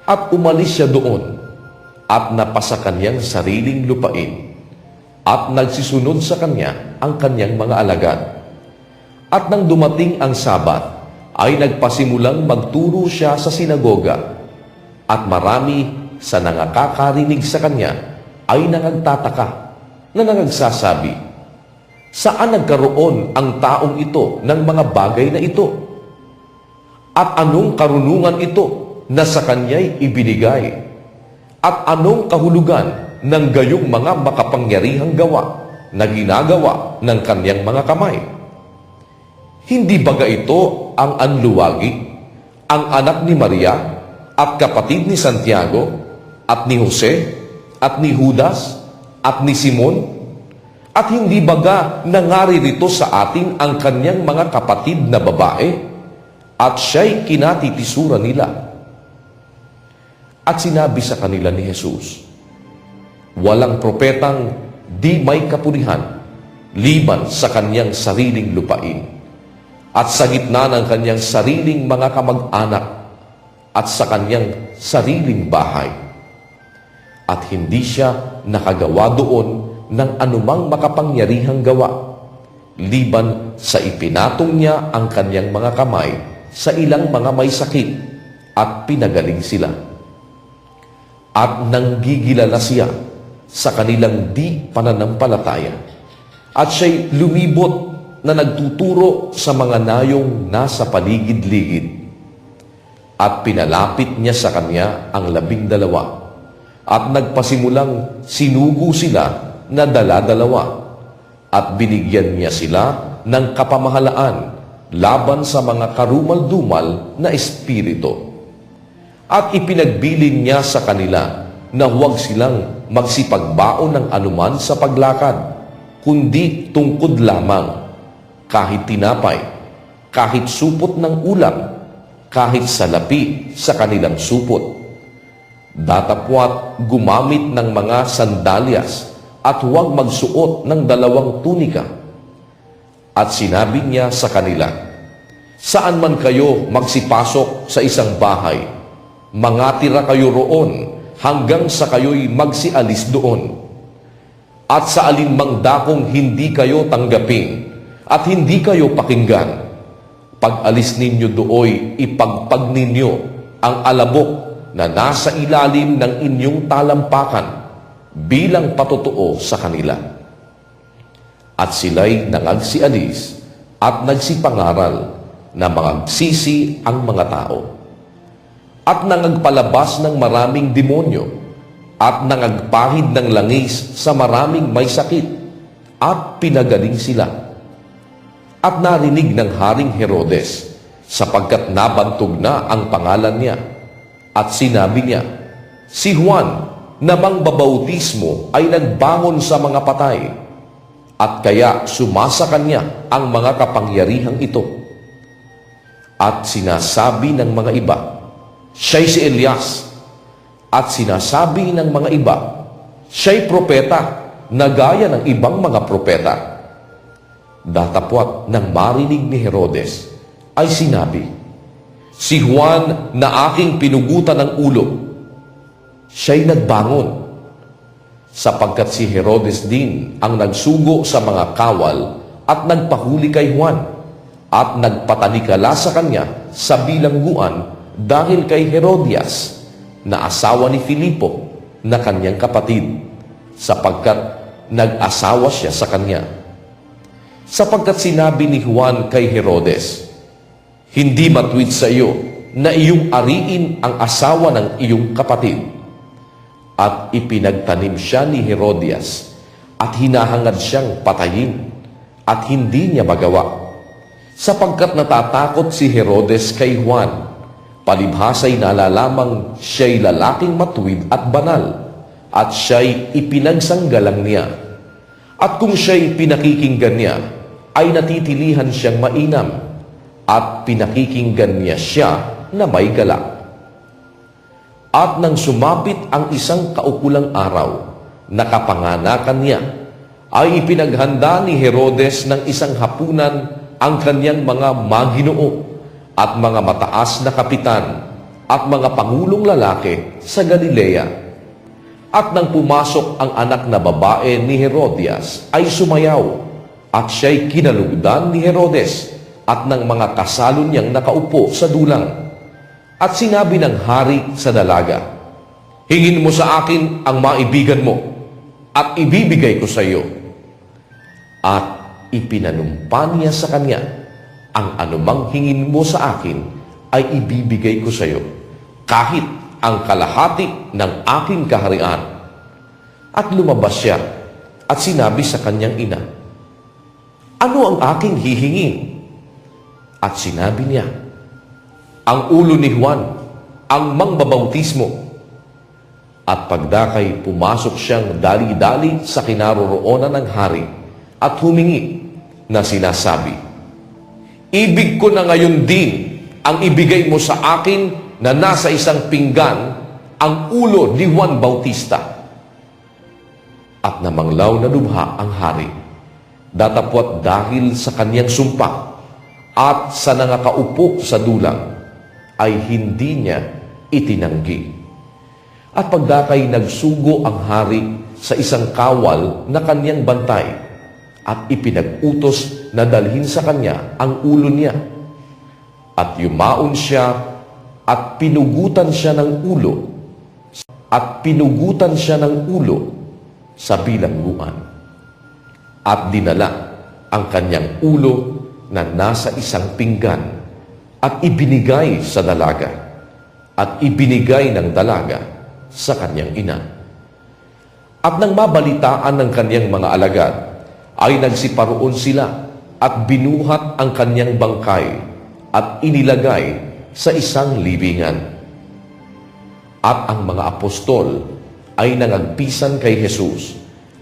At umalis siya doon at napasa kanyang sariling lupain at nagsisunod sa kanya ang kanyang mga alagad. At nang dumating ang Sabat, ay nagpasimulang magturo siya sa sinagoga at marami sa nangakakarinig sa kanya ay nangagtataka na nangagsasabi, "Saan nagkaroon ang taong ito ng mga bagay na ito? At anong karunungan ito na sa kanya'y ibinigay? At anong kahulugan ng gayong mga makapangyarihang gawa na ginagawa ng kanyang mga kamay? Hindi baga ito ang anluwagi, ang anak ni Maria, at kapatid ni Santiago, at ni Jose, at ni Judas, at ni Simon? At hindi baga nangaririto sa atin ang kanyang mga kapatid na babae? At siya'y kinatitisura nila." At sinabi sa kanila ni Jesus, "Walang propetang di may kapurihan, liban sa kanyang sariling lupain, at sa gitna ng kanyang sariling mga kamag-anak, at sa kanyang sariling bahay. At hindi siya nakagawa doon ng anumang makapangyarihang gawa, liban sa ipinatong niya ang kanyang mga kamay sa ilang mga may sakit at pinagaling sila. At nanggigilala siya sa kanilang di pananampalataya, at siya'y lumibot na nagtuturo sa mga nayong nasa paligid-ligid. At pinalapit niya sa kanya ang 12, at nagpasimulang sinugo sila na dala-dalawa, at binigyan niya sila ng kapamahalaan laban sa mga karumal-dumal na espiritu. At ipinagbilin niya sa kanila na huwag silang magsipagbaon ng anuman sa paglakad, kundi tungkod lamang, kahit tinapay, kahit supot ng ulam, kahit salapi sa kanilang supot. Datapwat gumamit ng mga sandalyas at huwag magsuot ng 2 tunika. At sinabi niya sa kanila, "Saan man kayo magsipasok sa isang bahay, mangatira kayo roon hanggang sa kayo'y magsialis doon. At sa alinmang dakong hindi kayo tanggapin at hindi kayo pakinggan, pag-alis ninyo dooy ipagpag ninyo ang alabok na nasa ilalim ng inyong talampakan bilang patotoo sa kanila." At sila'y nangagsialis at nagsipangaral na magsisi ang mga tao. At nangagpalabas ng maraming demonyo, at nangagpahid ng langis sa maraming may sakit, at pinagaling sila. At narinig ng Haring Herodes, sapagkat nabantog na ang pangalan niya, at sinabi niya, "Si Juan na mangbabautismo ay nagbangon sa mga patay, at kaya sumasa kanya ang mga kapangyarihang ito." At sinasabi ng mga iba, "Siya'y si Elias." At sinasabi ng mga iba, "Siya'y propeta, na gaya ng ibang mga propeta." Datapwat nang marinig ni Herodes, ay sinabi, "Si Juan na aking pinugutan ng ulo, siya'y nagbangon." Sapagkat si Herodes din ang nagsugo sa mga kawal at nagpahuli kay Juan, at nagpatanikala sa kanya sa bilangguan dahil kay Herodias, na asawa ni Filipo na kanyang kapatid, sapagkat nag-asawa siya sa kanya. Sapagkat sinabi ni Juan kay Herodes, "Hindi matuwid sa iyo na iyong ariin ang asawa ng iyong kapatid." At ipinagtanim siya ni Herodias, at hinahangad siyang patayin, at hindi niya magawa. Sapagkat natatakot si Herodes kay Juan, palibhasa'y nalalamang siya'y lalaking matuwid at banal, at siya'y ipinagsanggalang niya. At kung siya'y pinakikinggan niya, ay natitilihan siyang mainam, at pinakikinggan niya siya na may galak. At nang sumapit ang isang kaukulang araw na kapanganakan niya, ay ipinaghanda ni Herodes ng isang hapunan ang kanyang mga maginoo at mga mataas na kapitan at mga pangulong lalaki sa Galilea. At nang pumasok ang anak na babae ni Herodias, ay sumayaw, at siya'y kinalugdan ni Herodes at ng mga kasalo niyang nakaupo sa dulang. At sinabi ng hari sa dalaga, "Hingin mo sa akin ang maibigan mo, at ibibigay ko sa iyo." At ipinanumpa niya sa kanya, "Ang anumang hingin mo sa akin ay ibibigay ko sa iyo, kahit ang kalahati ng aking kaharian." At lumabas siya at sinabi sa kanyang ina, "Ano ang aking hihingin?" At sinabi niya, "Ang ulo ni Juan, ang mangbabautismo." At pagdakay, pumasok siyang dali-dali sa kinaroroonan ng hari at humingi na sinasabi, "Ibig ko na ngayon din ang ibigay mo sa akin na nasa isang pinggan ang ulo ni Juan Bautista." At namanglaw na lubha ang hari, datapwat dahil sa kanyang sumpa, at sa nangakaupo sa dulang ay hindi niya itinanggi. At pagdakay, nagsugo ang hari sa isang kawal na kanyang bantay at ipinag-utos na dalhin sa kanya ang ulo niya. At yumaon siya at pinugutan siya ng ulo sa bilangguan. At dinala ang kanyang ulo na nasa isang pinggan at ibinigay sa dalaga, at ibinigay ng dalaga sa kanyang ina. At nang mabalitaan ng kanyang mga alagad, ay nagsiparoon sila at binuhat ang kanyang bangkay at inilagay sa isang libingan. At ang mga apostol ay nangagpisan kay Jesus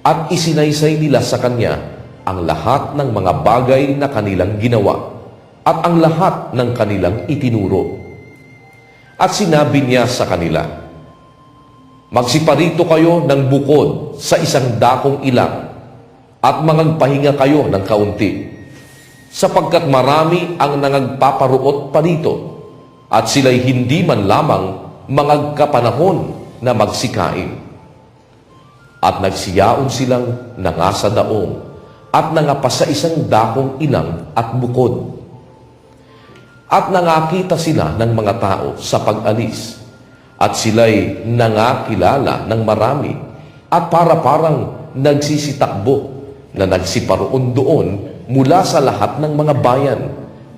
at isinaysay nila sa kanya ang lahat ng mga bagay na kanilang ginawa at ang lahat ng kanilang itinuro. At sinabi niya sa kanila, "Magsiparito kayo ng bukod sa isang dakong ilang at mangagpahinga kayo ng kaunti, sapagkat marami ang nangagpaparuot pa dito, at sila'y hindi man lamang mangagkapanahon na magsikain." At nagsiyaon silang nangasa daong at nangapas sa isang dakong ilang at bukod. At nangakita sila ng mga tao sa pag-alis, at sila'y nangakilala ng marami, at parang nagsisitakbo na nagsiparoon doon mula sa lahat ng mga bayan,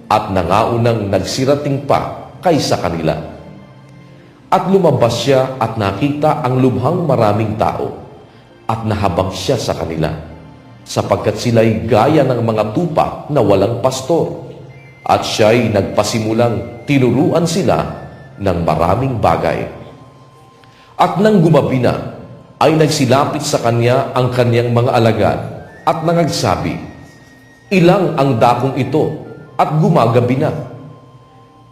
at nangaunang nagsirating pa kaysa kanila. At lumabas siya at nakita ang lubhang maraming tao, at nahabag siya sa kanila, sapagkat sila'y gaya ng mga tupa na walang pastor, at siya'y nagpasimulang tinuruan sila ng maraming bagay. At nang gumabi na, ay nagsilapit sa kanya ang kanyang mga alagad at nangagsabi, "Ilang ang dakong ito at gumagabi na.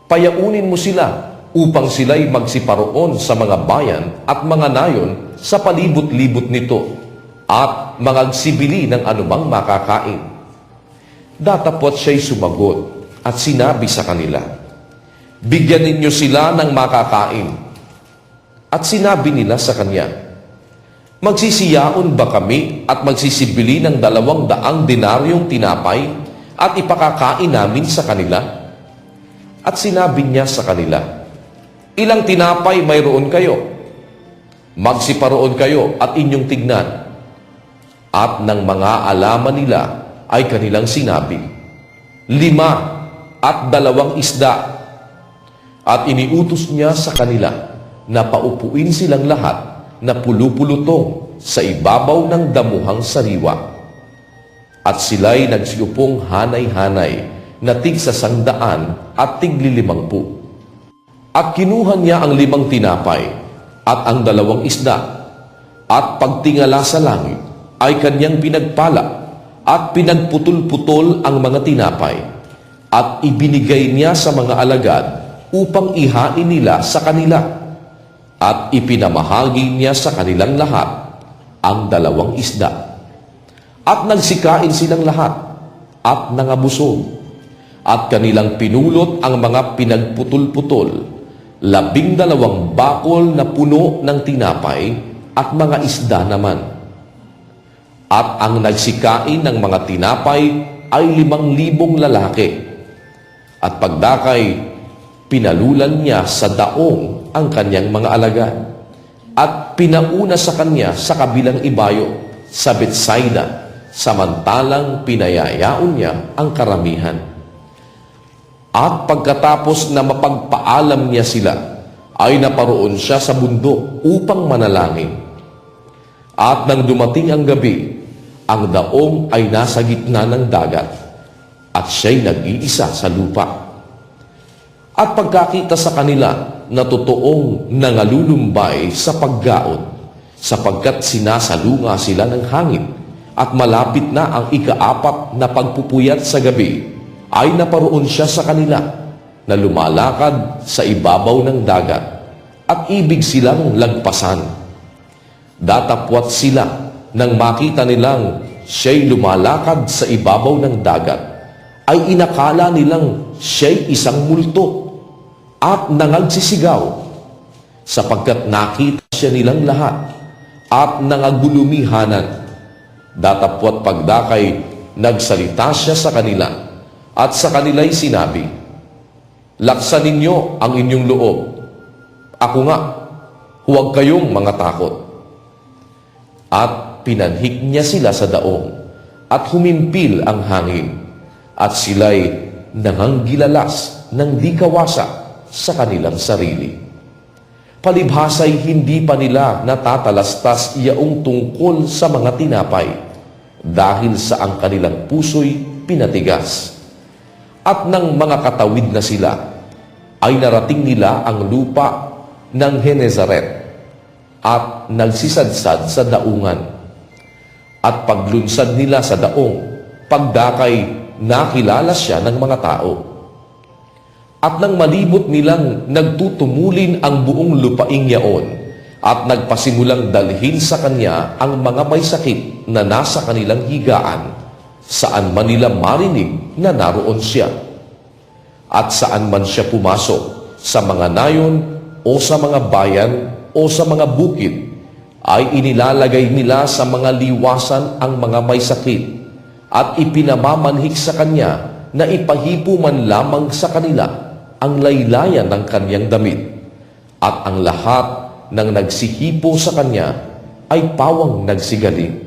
Payaunin mo sila upang sila'y magsiparoon sa mga bayan at mga nayon sa palibot-libot nito, at mangagsibili ng anumang makakain." Datapwat siya'y sumagot at sinabi sa kanila, "Bigyan ninyo sila ng makakain." At sinabi nila sa kanya, "Magsisiyaon ba kami at magsisibili ng 200 denaryong tinapay at ipakakain namin sa kanila?" At sinabi niya sa kanila, "Ilang tinapay mayroon kayo? Magsiparoon kayo at inyong tignan." At ng mga alaman nila ay kanilang sinabi, 5 at 2 isda. At iniutos niya sa kanila na paupuin silang lahat na pulupulutong sa ibabaw ng damuhang sariwa. At sila'y nagsiupong hanay-hanay na tig 100 at tig 50. At kinuha niya ang 5 tinapay at ang 2 isda, at pagtingala sa langit ay kanyang pinagpala at pinagputol-putol ang mga tinapay, at ibinigay niya sa mga alagad upang ihain nila sa kanila, at ipinamahagi niya sa kanilang lahat ang 2 isda. At nagsikain silang lahat at nangabusog, at kanilang pinulot ang mga pinagputol-putol, 12 bakol na puno ng tinapay at mga isda naman. At ang nagsikain ng mga tinapay ay 5,000 lalaki. At pagdakay, pinalulan niya sa daong ang kanyang mga alagad. At pinauna sa kanya sa kabilang ibayo, sa Betsaida, samantalang pinayayaon niya ang karamihan. At pagkatapos na mapagpaalam niya sila, ay naparoon siya sa bundok upang manalangin. At nang dumating ang gabi, ang daong ay nasa gitna ng dagat, at siya'y nag-iisa sa lupa. At pagkakita sa kanila na totoong nangalulumbay sa paggaon, sapagkat sinasalunga sila ng hangin, at malapit na ang ika-4 na pagpupuyat sa gabi, ay naparoon siya sa kanila na lumalakad sa ibabaw ng dagat, at ibig silang lagpasan. Datapwat sila nang makita nilang siya'y lumalakad sa ibabaw ng dagat, ay inakala nilang siya'y isang multo at nangagsisigaw, sapagkat nakita siya nilang lahat at nangagulumihanan. Datapwat pagdakay, nagsalita siya sa kanila, at sa kanila'y sinabi, "Laksan ninyo ang inyong loob. Ako nga, huwag kayong mga takot." At pinanhik niya sila sa daong, at humimpil ang hangin, at sila'y nanganggilalas ng di kawasa sa kanilang sarili. Palibhasa'y hindi pa nila natatalastas iyaong tungkol sa mga tinapay, dahil sa ang kanilang puso'y pinatigas. At nang mga katawid na sila, ay narating nila ang lupa ng Genesaret, at nagsisadsad sa daungan. At paglunsad nila sa daong, pagdakay, nakilala siya ng mga tao. At nang malibot nilang nagtutumulin ang buong lupaing yaon, at nagpasimulang dalhin sa kanya ang mga may sakit na nasa kanilang higaan, saan man nila marinig na naroon siya. At saan man siya pumasok, sa mga nayon o sa mga bayan o sa mga bukid, ay inilalagay nila sa mga liwasan ang mga may sakit, at ipinamamanhik sa kanya na ipahipo man lamang sa kanila ang laylayan ng kanyang damit. At ang lahat ng nagsihipo sa kanya ay pawang nagsigaling.